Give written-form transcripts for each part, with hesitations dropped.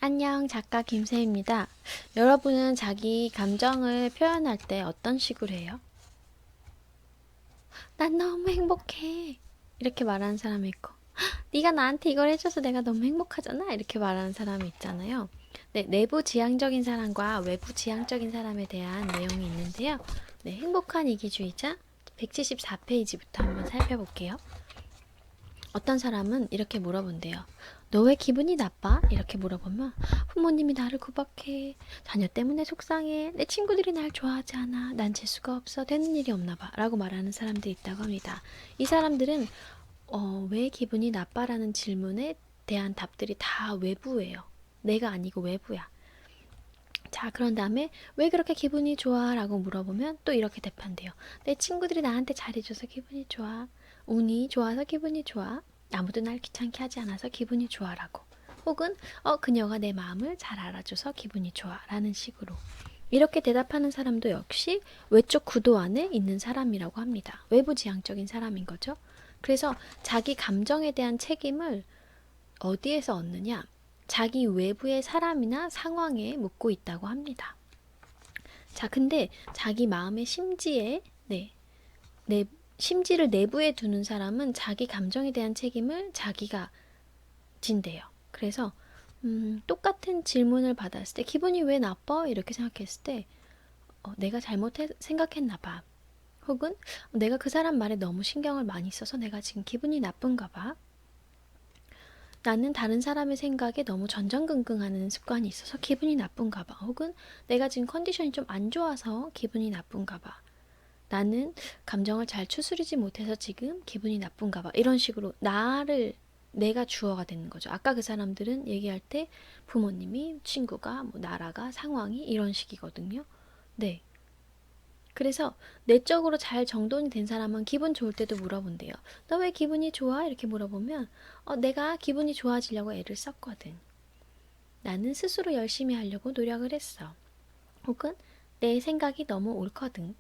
안녕, 작가 김세입니다. 여러분은 자기 감정을 표현할 때 어떤 식으로 해요? 난 너무 행복해. 이렇게 말하는 사람이 있고, 네가 나한테 이걸 해줘서 내가 너무 행복하잖아. 이렇게 말하는 사람이 있잖아요. 네, 내부 지향적인 사람과 외부 지향적인 사람에 대한 내용이 있는데요. 네, 행복한 이기주의자 174페이지부터 한번 살펴볼게요. 어떤 사람은 이렇게 물어본대요. 너 왜 기분이 나빠? 이렇게 물어보면 부모님이 나를 구박해. 자녀 때문에 속상해. 내 친구들이 날 좋아하지 않아. 난 재수가 없어. 되는 일이 없나 봐. 라고 말하는 사람들이 있다고 합니다. 이 사람들은 왜 기분이 나빠라는 질문에 대한 답들이 다 외부예요. 내가 아니고 외부야. 자, 그런 다음에 왜 그렇게 기분이 좋아? 라고 물어보면 또 이렇게 대판돼요. 내 친구들이 나한테 잘해줘서 기분이 좋아. 운이 좋아서 기분이 좋아. 아무도 날 귀찮게 하지 않아서 기분이 좋아. 라고. 혹은 그녀가 내 마음을 잘 알아줘서 기분이 좋아. 라는 식으로. 이렇게 대답하는 사람도 역시 외적 구도 안에 있는 사람이라고 합니다. 외부 지향적인 사람인 거죠. 그래서 자기 감정에 대한 책임을 어디에서 얻느냐? 자기 외부의 사람이나 상황에 묻고 있다고 합니다. 자, 근데 자기 마음의 심지에, 심지를 내부에 두는 사람은 자기 감정에 대한 책임을 자기가 진대요. 그래서, 똑같은 질문을 받았을 때, 기분이 왜 나빠? 이렇게 생각했을 때, 내가 생각했나 봐. 혹은, 내가 그 사람 말에 너무 신경을 많이 써서 내가 지금 기분이 나쁜가 봐. 나는 다른 사람의 생각에 너무 전전긍긍하는 습관이 있어서 기분이 나쁜가 봐. 혹은 내가 지금 컨디션이 좀 안 좋아서 기분이 나쁜가 봐. 나는 감정을 잘 추스리지 못해서 지금 기분이 나쁜가 봐. 이런 식으로 내가 주어가 되는 거죠. 아까 그 사람들은 얘기할 때 부모님이, 친구가, 뭐 나라가, 상황이 이런 식이거든요. 네. 그래서 내적으로 잘 정돈이 된 사람은 기분 좋을 때도 물어본대요. 너 왜 기분이 좋아? 이렇게 물어보면 내가 기분이 좋아지려고 애를 썼거든. 나는 스스로 열심히 하려고 노력을 했어. 혹은 내 생각이 너무 옳거든.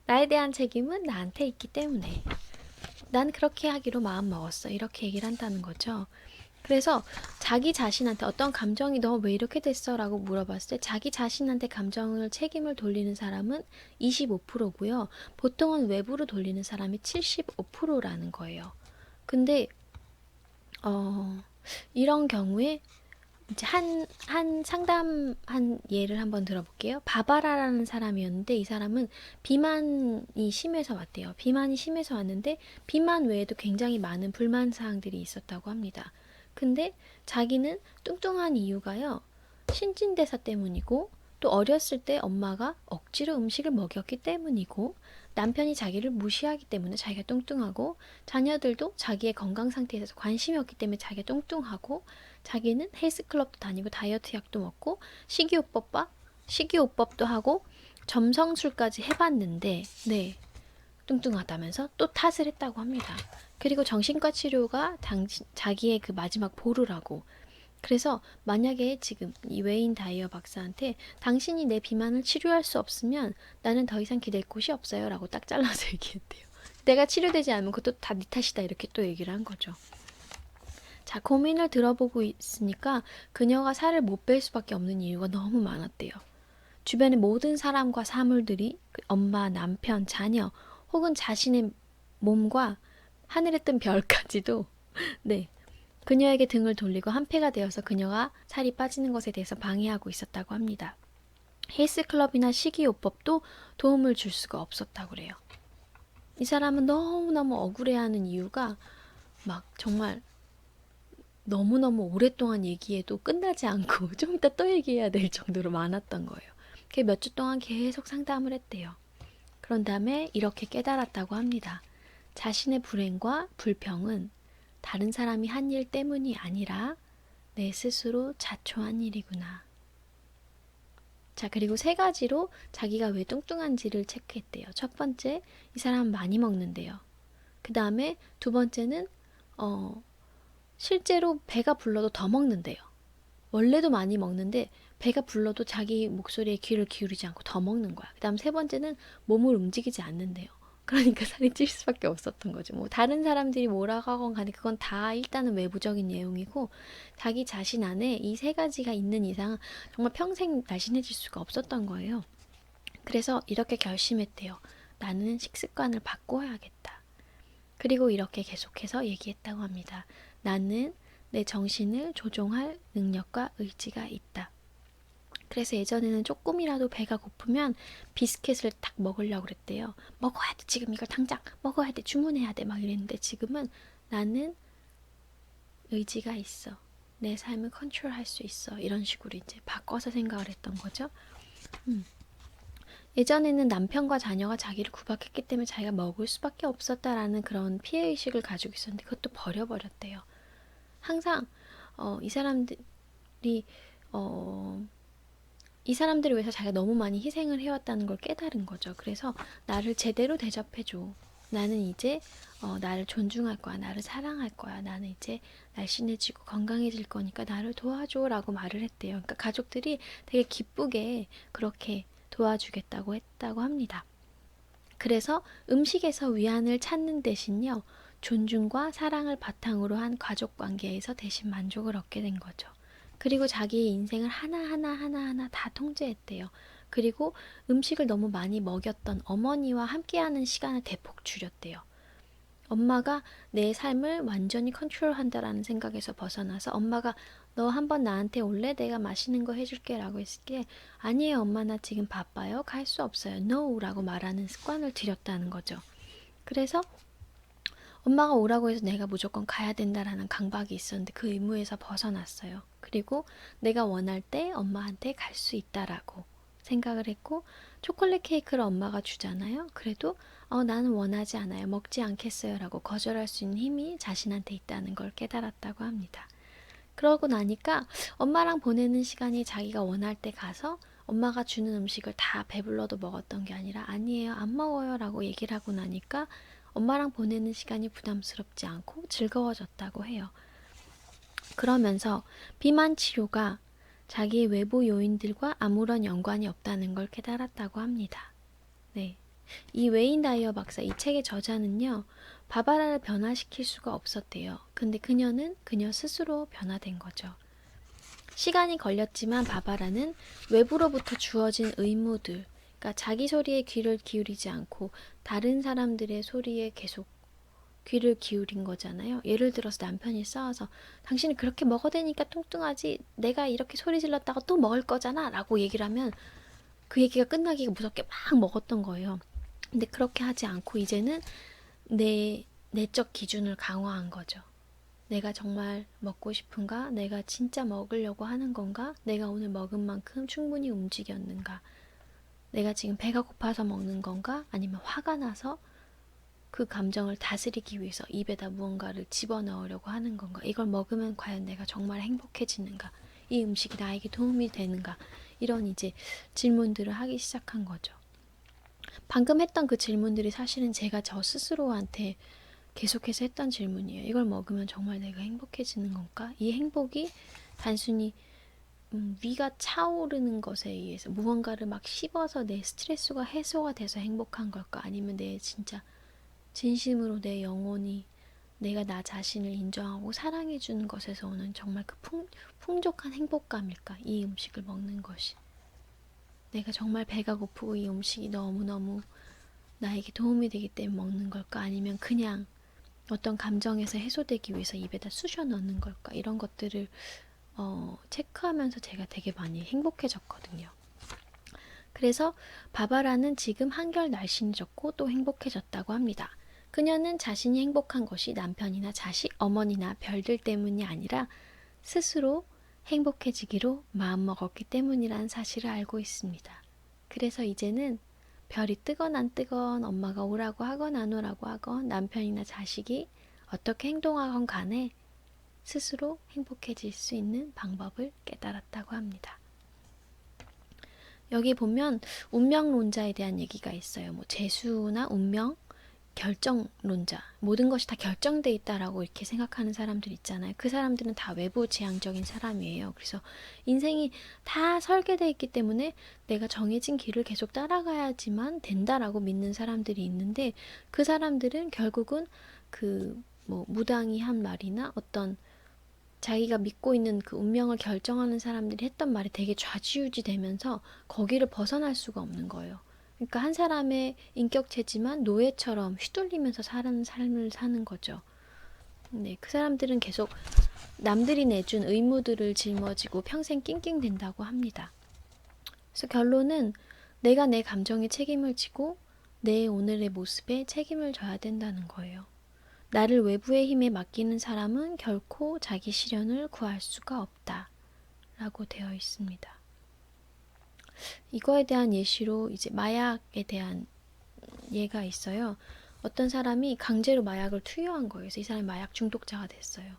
나에 대한 책임은 나한테 있기 때문에 난 그렇게 하기로 마음 먹었어. 이렇게 얘기를 한다는 거죠. 그래서 자기 자신한테 어떤 감정이 너 왜 이렇게 됐어? 라고 물어봤을 때 자기 자신한테 책임을 돌리는 사람은 25%고요. 보통은 외부로 돌리는 사람이 75%라는 거예요. 근데 이런 경우에 이제 상담한 예를 한번 들어볼게요. 바바라라는 사람이었는데 이 사람은 비만이 심해서 왔대요. 비만이 심해서 왔는데 비만 외에도 굉장히 많은 불만 사항들이 있었다고 합니다. 근데 자기는 뚱뚱한 이유가요. 신진대사 때문이고 또 어렸을 때 엄마가 억지로 음식을 먹였기 때문이고 남편이 자기를 무시하기 때문에 자기가 뚱뚱하고 자녀들도 자기의 건강 상태에 대해서 관심이 없기 때문에 자기가 뚱뚱하고 자기는 헬스클럽도 다니고 다이어트 약도 먹고 식이요법도 하고 점성술까지 해봤는데 네 뚱뚱하다면서 또 탓을 했다고 합니다. 그리고 정신과 치료가 자기의 그 마지막 보루라고. 그래서 만약에 지금 이 웨인 다이어 박사한테 당신이 내 비만을 치료할 수 없으면 나는 더 이상 기댈 곳이 없어요 라고 딱 잘라서 얘기했대요. 내가 치료되지 않으면 그것도 다 네 탓이다 이렇게 또 얘기를 한 거죠. 자, 고민을 들어보고 있으니까 그녀가 살을 못 뺄 수밖에 없는 이유가 너무 많았대요. 주변의 모든 사람과 사물들이 엄마, 남편, 자녀 혹은 자신의 몸과 하늘에 뜬 별까지도 네, 그녀에게 등을 돌리고 한패가 되어서 그녀가 살이 빠지는 것에 대해서 방해하고 있었다고 합니다. 헬스클럽이나 식이요법도 도움을 줄 수가 없었다고 그래요. 이 사람은 너무너무 억울해하는 이유가 막 정말 너무너무 오랫동안 얘기해도 끝나지 않고 좀 이따 또 얘기해야 될 정도로 많았던 거예요. 몇 주 동안 계속 상담을 했대요. 그런 다음에 이렇게 깨달았다고 합니다. 자신의 불행과 불평은 다른 사람이 한 일 때문이 아니라 내 스스로 자초한 일이구나. 자, 그리고 세 가지로 자기가 왜 뚱뚱한지를 체크했대요. 첫 번째, 이 사람은 많이 먹는데요. 그 다음에 두 번째는 실제로 배가 불러도 더 먹는데요. 원래도 많이 먹는데 배가 불러도 자기 목소리에 귀를 기울이지 않고 더 먹는 거야. 그 다음 세 번째는 몸을 움직이지 않는데요. 그러니까 살이 찔 수밖에 없었던 거죠. 뭐 다른 사람들이 뭐라고 하건 간에 그건 다 일단은 외부적인 내용이고 자기 자신 안에 이 세 가지가 있는 이상 정말 평생 날씬해질 수가 없었던 거예요. 그래서 이렇게 결심했대요. 나는 식습관을 바꿔야겠다. 그리고 이렇게 계속해서 얘기했다고 합니다. 나는 내 정신을 조종할 능력과 의지가 있다. 그래서 예전에는 조금이라도 배가 고프면 비스켓을 딱 먹으려고 그랬대요. 먹어야 돼. 지금 이걸 당장 먹어야 돼. 주문해야 돼. 막 이랬는데 지금은 나는 의지가 있어. 내 삶을 컨트롤할 수 있어. 이런 식으로 이제 바꿔서 생각을 했던 거죠. 예전에는 남편과 자녀가 자기를 구박했기 때문에 자기가 먹을 수밖에 없었다라는 그런 피해의식을 가지고 있었는데 그것도 버려버렸대요. 항상 이 사람들이 이 사람들을 위해서 자기가 너무 많이 희생을 해왔다는 걸 깨달은 거죠. 그래서 나를 제대로 대접해줘. 나는 이제 나를 존중할 거야. 나를 사랑할 거야. 나는 이제 날씬해지고 건강해질 거니까 나를 도와줘 라고 말을 했대요. 그러니까 가족들이 되게 기쁘게 그렇게 도와주겠다고 했다고 합니다. 그래서 음식에서 위안을 찾는 대신요. 존중과 사랑을 바탕으로 한 가족 관계에서 대신 만족을 얻게 된 거죠. 그리고 자기의 인생을 하나하나 다 통제했대요. 그리고 음식을 너무 많이 먹였던 어머니와 함께하는 시간을 대폭 줄였대요. 엄마가 내 삶을 완전히 컨트롤한다라는 생각에서 벗어나서 엄마가 너 한번 나한테 올래? 내가 맛있는 거 해줄게 라고 했을 때 아니에요 엄마 나 지금 바빠요. 갈 수 없어요. No 라고 말하는 습관을 들였다는 거죠. 그래서 엄마가 오라고 해서 내가 무조건 가야 된다라는 강박이 있었는데 그 의무에서 벗어났어요. 그리고 내가 원할 때 엄마한테 갈 수 있다라고 생각을 했고 초콜릿 케이크를 엄마가 주잖아요. 그래도 나는 원하지 않아요. 먹지 않겠어요. 라고 거절할 수 있는 힘이 자신한테 있다는 걸 깨달았다고 합니다. 그러고 나니까 엄마랑 보내는 시간이 자기가 원할 때 가서 엄마가 주는 음식을 다 배불러도 먹었던 게 아니라 아니에요. 안 먹어요. 라고 얘기를 하고 나니까 엄마랑 보내는 시간이 부담스럽지 않고 즐거워졌다고 해요. 그러면서 비만 치료가 자기의 외부 요인들과 아무런 연관이 없다는 걸 깨달았다고 합니다. 네. 이 웨인 다이어 박사, 이 책의 저자는요, 바바라를 변화시킬 수가 없었대요. 근데 그녀는 그녀 스스로 변화된 거죠. 시간이 걸렸지만 바바라는 외부로부터 주어진 의무들, 그러니까 자기 소리에 귀를 기울이지 않고 다른 사람들의 소리에 계속 귀를 기울인 거잖아요. 예를 들어서 남편이 싸워서 당신이 그렇게 먹어대니까 뚱뚱하지 내가 이렇게 소리 질렀다가 또 먹을 거잖아 라고 얘기를 하면 그 얘기가 끝나기가 무섭게 막 먹었던 거예요. 근데 그렇게 하지 않고 이제는 내 내적 기준을 강화한 거죠. 내가 정말 먹고 싶은가? 내가 진짜 먹으려고 하는 건가? 내가 오늘 먹은 만큼 충분히 움직였는가? 내가 지금 배가 고파서 먹는 건가? 아니면 화가 나서 그 감정을 다스리기 위해서 입에다 무언가를 집어넣으려고 하는 건가? 이걸 먹으면 과연 내가 정말 행복해지는가? 이 음식이 나에게 도움이 되는가? 이런 이제 질문들을 하기 시작한 거죠. 방금 했던 그 질문들이 사실은 제가 저 스스로한테 계속해서 했던 질문이에요. 이걸 먹으면 정말 내가 행복해지는 건가? 이 행복이 단순히 위가 차오르는 것에 의해서 무언가를 막 씹어서 내 스트레스가 해소가 돼서 행복한 걸까? 아니면 내 진짜 진심으로 내 영혼이 내가 나 자신을 인정하고 사랑해주는 것에서 오는 정말 그 풍족한 행복감일까? 이 음식을 먹는 것이. 내가 정말 배가 고프고 이 음식이 너무너무 나에게 도움이 되기 때문에 먹는 걸까? 아니면 그냥 어떤 감정에서 해소되기 위해서 입에다 쑤셔 넣는 걸까? 이런 것들을 체크하면서 제가 되게 많이 행복해졌거든요. 그래서 바바라는 지금 한결 날씬해졌고 또 행복해졌다고 합니다. 그녀는 자신이 행복한 것이 남편이나 자식, 어머니나 별들 때문이 아니라 스스로 행복해지기로 마음먹었기 때문이라는 사실을 알고 있습니다. 그래서 이제는 별이 뜨건 안 뜨건 엄마가 오라고 하건 안 오라고 하건 남편이나 자식이 어떻게 행동하건 간에 스스로 행복해질 수 있는 방법을 깨달았다고 합니다. 여기 보면 운명론자에 대한 얘기가 있어요. 뭐 재수나 운명 결정론자, 모든 것이 다 결정돼 있다라고 이렇게 생각하는 사람들 있잖아요. 그 사람들은 다 외부 지향적인 사람이에요. 그래서 인생이 다 설계돼 있기 때문에 내가 정해진 길을 계속 따라가야지만 된다라고 믿는 사람들이 있는데, 그 사람들은 결국은 그 뭐 무당이 한 말이나 어떤 자기가 믿고 있는 그 운명을 결정하는 사람들이 했던 말이 되게 좌지우지 되면서 거기를 벗어날 수가 없는 거예요. 그러니까 한 사람의 인격체지만 노예처럼 휘둘리면서 사는 삶을 사는 거죠. 네, 그 사람들은 계속 남들이 내준 의무들을 짊어지고 평생 낑낑댄다고 합니다. 그래서 결론은 내가 내 감정에 책임을 지고 내 오늘의 모습에 책임을 져야 된다는 거예요. 나를 외부의 힘에 맡기는 사람은 결코 자기 실현을 구할 수가 없다 라고 되어 있습니다. 이거에 대한 예시로 이제 마약에 대한 예가 있어요. 어떤 사람이 강제로 마약을 투여한 거예요. 그래서 이 사람이 마약 중독자가 됐어요.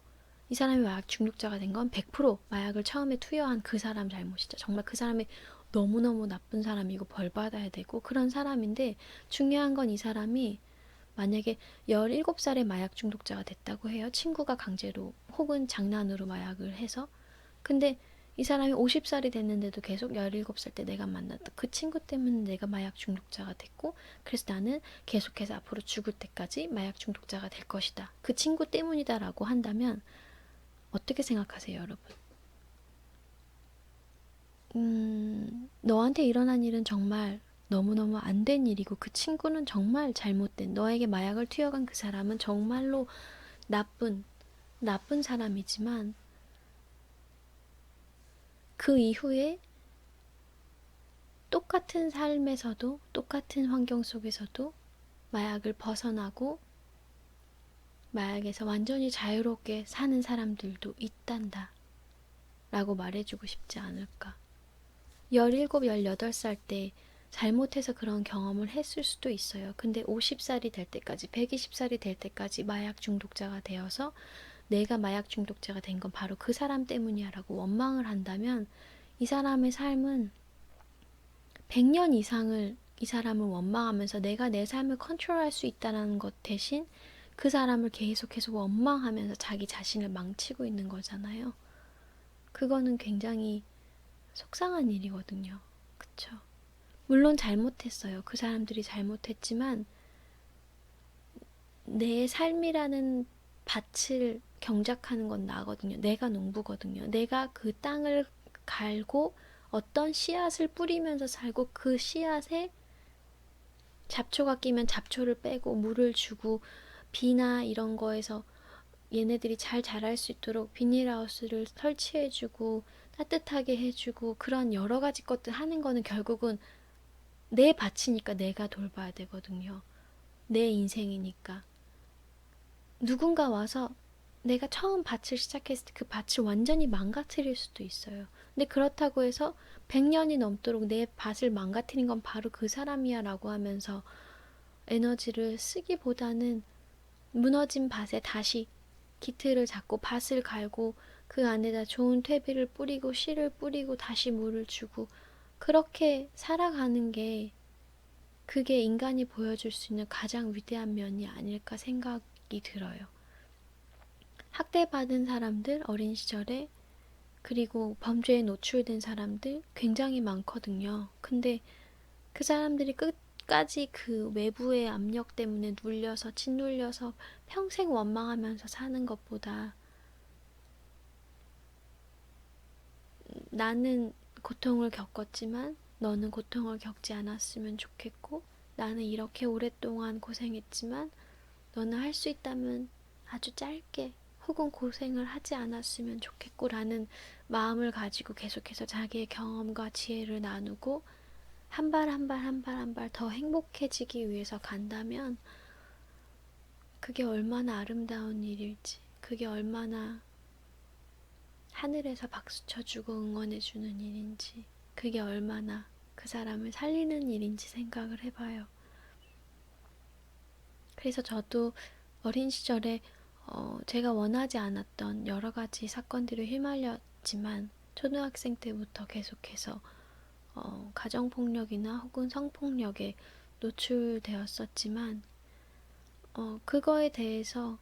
이 사람이 마약 중독자가 된 건 100% 마약을 처음에 투여한 그 사람 잘못이죠. 정말 그 사람이 너무너무 나쁜 사람이고 벌 받아야 되고 그런 사람인데, 중요한 건 이 사람이 만약에 17살에 마약 중독자가 됐다고 해요. 친구가 강제로 혹은 장난으로 마약을 해서. 근데 이 사람이 50살이 됐는데도 계속 17살 때 내가 만났던 그 친구 때문에 내가 마약 중독자가 됐고, 그래서 나는 계속해서 앞으로 죽을 때까지 마약 중독자가 될 것이다. 그 친구 때문이다라고 한다면 어떻게 생각하세요, 여러분? 너한테 일어난 일은 정말 너무너무 안 된 일이고, 그 친구는 정말 잘못된, 너에게 마약을 투여간 그 사람은 정말로 나쁜 사람이지만, 그 이후에 똑같은 삶에서도, 똑같은 환경 속에서도 마약을 벗어나고 마약에서 완전히 자유롭게 사는 사람들도 있단다 라고 말해주고 싶지 않을까. 17, 18살 때 잘못해서 그런 경험을 했을 수도 있어요. 근데 50살이 될 때까지, 120살이 될 때까지 마약 중독자가 되어서 내가 마약 중독자가 된 건 바로 그 사람 때문이야 라고 원망을 한다면, 이 사람의 삶은 100년 이상을 이 사람을 원망하면서 내가 내 삶을 컨트롤할 수 있다는 것 대신 그 사람을 계속해서 원망하면서 자기 자신을 망치고 있는 거잖아요. 그거는 굉장히 속상한 일이거든요. 그쵸? 물론 잘못했어요. 그 사람들이 잘못했지만 내 삶이라는 밭을 경작하는 건 나거든요. 내가 농부거든요. 내가 그 땅을 갈고 어떤 씨앗을 뿌리면서 살고, 그 씨앗에 잡초가 끼면 잡초를 빼고 물을 주고, 비나 이런 거에서 얘네들이 잘 자랄 수 있도록 비닐하우스를 설치해주고 따뜻하게 해주고, 그런 여러 가지 것들 하는 거는 결국은 내 밭이니까 내가 돌봐야 되거든요. 내 인생이니까. 누군가 와서 내가 처음 밭을 시작했을 때 그 밭을 완전히 망가뜨릴 수도 있어요. 근데 그렇다고 해서 100년이 넘도록 내 밭을 망가뜨린 건 바로 그 사람이야 라고 하면서 에너지를 쓰기보다는 무너진 밭에 다시 기틀을 잡고 밭을 갈고 그 안에다 좋은 퇴비를 뿌리고 씨를 뿌리고 다시 물을 주고, 그렇게 살아가는 게, 그게 인간이 보여줄 수 있는 가장 위대한 면이 아닐까 생각이 들어요. 학대받은 사람들, 어린 시절에, 그리고 범죄에 노출된 사람들 굉장히 많거든요. 근데 그 사람들이 끝까지 그 외부의 압력 때문에 눌려서, 짓눌려서 평생 원망하면서 사는 것보다, 나는 고통을 겪었지만 너는 고통을 겪지 않았으면 좋겠고, 나는 이렇게 오랫동안 고생했지만 너는 할 수 있다면 아주 짧게 혹은 고생을 하지 않았으면 좋겠고 라는 마음을 가지고 계속해서 자기의 경험과 지혜를 나누고 한 발 한 발 한 발 한 발 더 행복해지기 위해서 간다면, 그게 얼마나 아름다운 일일지, 그게 얼마나 하늘에서 박수 쳐주고 응원해주는 일인지, 그게 얼마나 그 사람을 살리는 일인지 생각을 해봐요. 그래서 저도 어린 시절에 제가 원하지 않았던 여러 가지 사건들을 휘말렸지만, 초등학생 때부터 계속해서 가정폭력이나 혹은 성폭력에 노출되었었지만, 그거에 대해서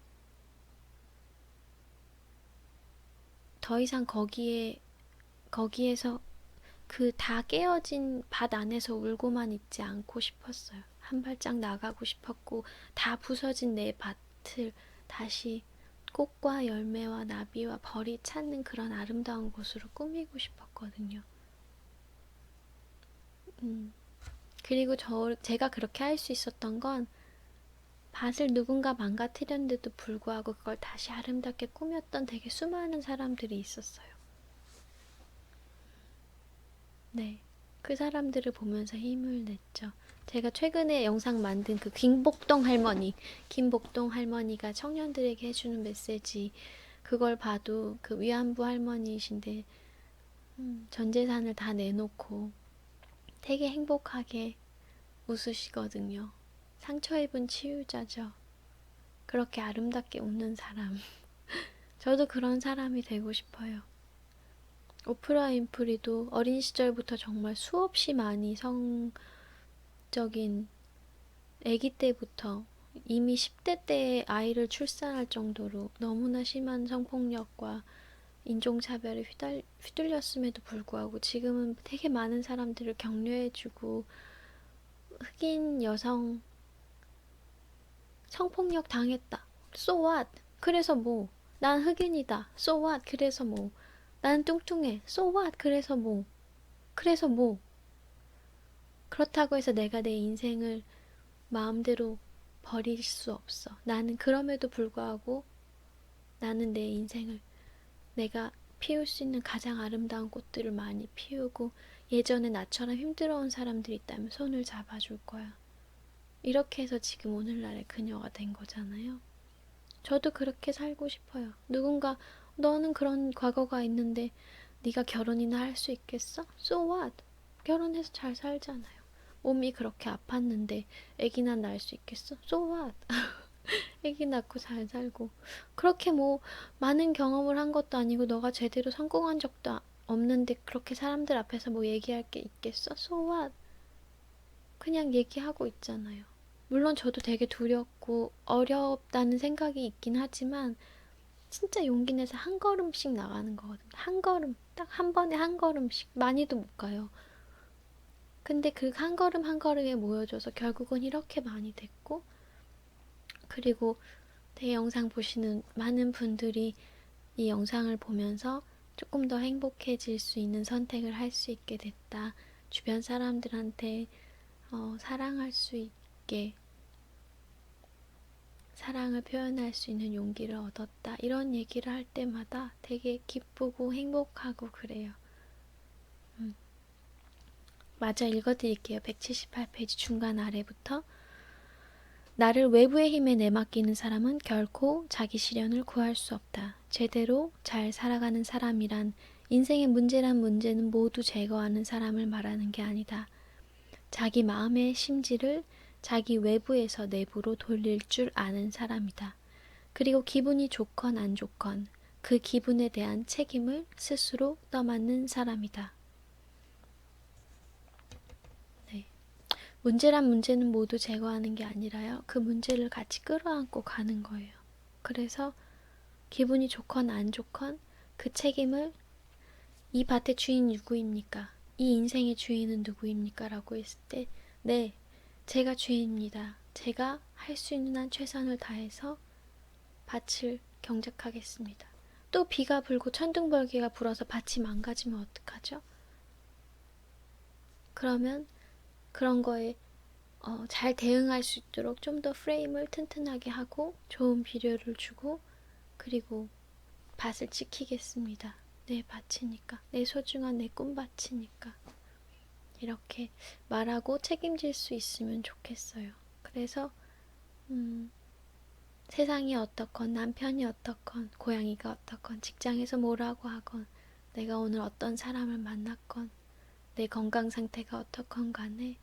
더 이상 거기에서 그 다 깨어진 밭 안에서 울고만 있지 않고 싶었어요. 한 발짝 나가고 싶었고, 다 부서진 내 밭을 다시 꽃과 열매와 나비와 벌이 찾는 그런 아름다운 곳으로 꾸미고 싶었거든요. 그리고 제가 그렇게 할 수 있었던 건 밭을 누군가 망가뜨렸는데도 불구하고 그걸 다시 아름답게 꾸몄던 되게 수많은 사람들이 있었어요. 네. 그 사람들을 보면서 힘을 냈죠. 제가 최근에 영상 만든 그 김복동 할머니가 청년들에게 해주는 메시지, 그걸 봐도 그 위안부 할머니이신데, 전 재산을 다 내놓고 되게 행복하게 웃으시거든요. 상처 입은 치유자죠. 그렇게 아름답게 웃는 사람. 저도 그런 사람이 되고 싶어요. 오프라 윈프리도 어린 시절부터 정말 수없이 많이 성적인 아기 때부터 이미 10대 때에 아이를 출산할 정도로 너무나 심한 성폭력과 인종차별에 휘둘렸음에도 불구하고 지금은 되게 많은 사람들을 격려해주고, 흑인 여성 성폭력 당했다. So what? 그래서 뭐? 난 흑인이다. So what? 그래서 뭐? 난 뚱뚱해. So what? 그래서 뭐? 그래서 뭐? 그렇다고 해서 내가 내 인생을 마음대로 버릴 수 없어. 나는 그럼에도 불구하고 나는 내 인생을 내가 피울 수 있는 가장 아름다운 꽃들을 많이 피우고, 예전에 나처럼 힘들어온 사람들이 있다면 손을 잡아줄 거야. 이렇게 해서 지금 오늘날의 그녀가 된 거잖아요. 저도 그렇게 살고 싶어요. 누군가 너는 그런 과거가 있는데 네가 결혼이나 할 수 있겠어? So what? 결혼해서 잘 살잖아요. 몸이 그렇게 아팠는데 아기나 낳을 수 있겠어? So what? 아기 낳고 잘 살고, 그렇게 뭐 많은 경험을 한 것도 아니고 너가 제대로 성공한 적도 없는데 그렇게 사람들 앞에서 뭐 얘기할 게 있겠어? So what? 그냥 얘기하고 있잖아요. 물론 저도 되게 두렵고 어렵다는 생각이 있긴 하지만 진짜 용기 내서 한 걸음씩 나가는 거거든요. 한 걸음, 딱 한 번에 한 걸음씩. 많이도 못 가요. 근데 그 한 걸음 한 걸음에 모여져서 결국은 이렇게 많이 됐고, 그리고 제 영상 보시는 많은 분들이 이 영상을 보면서 조금 더 행복해질 수 있는 선택을 할 수 있게 됐다. 주변 사람들한테 사랑할 수 있게, 사랑을 표현할 수 있는 용기를 얻었다. 이런 얘기를 할 때마다 되게 기쁘고 행복하고 그래요. 마저 읽어드릴게요. 178페이지 중간 아래부터. 나를 외부의 힘에 내맡기는 사람은 결코 자기 시련을 구할 수 없다. 제대로 잘 살아가는 사람이란 인생의 문제란 문제는 모두 제거하는 사람을 말하는 게 아니다. 자기 마음의 심지를 자기 외부에서 내부로 돌릴 줄 아는 사람이다. 그리고 기분이 좋건 안 좋건 그 기분에 대한 책임을 스스로 떠맡는 사람이다. 네. 문제란 문제는 모두 제거하는 게 아니라요. 그 문제를 같이 끌어안고 가는 거예요. 그래서 기분이 좋건 안 좋건 그 책임을, 이 밭의 주인 누구입니까? 이 인생의 주인은 누구입니까? 라고 했을 때, 네, 제가 주인입니다. 제가 할 수 있는 한 최선을 다해서 밭을 경작하겠습니다. 또 비가 불고 천둥번개가 불어서 밭이 망가지면 어떡하죠? 그러면 그런 거에 잘 대응할 수 있도록 좀 더 프레임을 튼튼하게 하고 좋은 비료를 주고, 그리고 밭을 지키겠습니다. 내 밭이니까, 내 소중한 내 꿈밭이니까. 이렇게 말하고 책임질 수 있으면 좋겠어요. 그래서 세상이 어떻건, 남편이 어떻건, 고양이가 어떻건, 직장에서 뭐라고 하건, 내가 오늘 어떤 사람을 만났건, 내 건강 상태가 어떻건 간에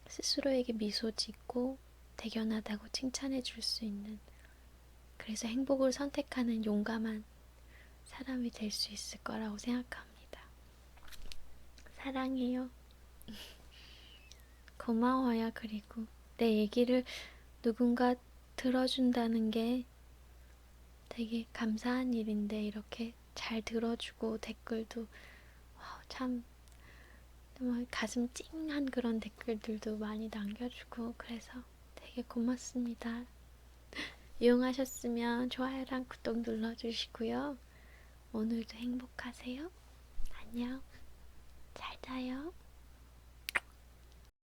스스로에게 미소 짓고 대견하다고 칭찬해 줄 수 있는, 그래서 행복을 선택하는 용감한 사람이 될 수 있을 거라고 생각합니다. 사랑해요. 고마워요. 그리고 내 얘기를 누군가 들어준다는 게 되게 감사한 일인데 이렇게 잘 들어주고 댓글도 참 정말 가슴 찡한 그런 댓글들도 많이 남겨주고 그래서 되게 고맙습니다. 이용하셨으면 좋아요랑 구독 눌러주시고요. 오늘도 행복하세요. 안녕. 잘 자요.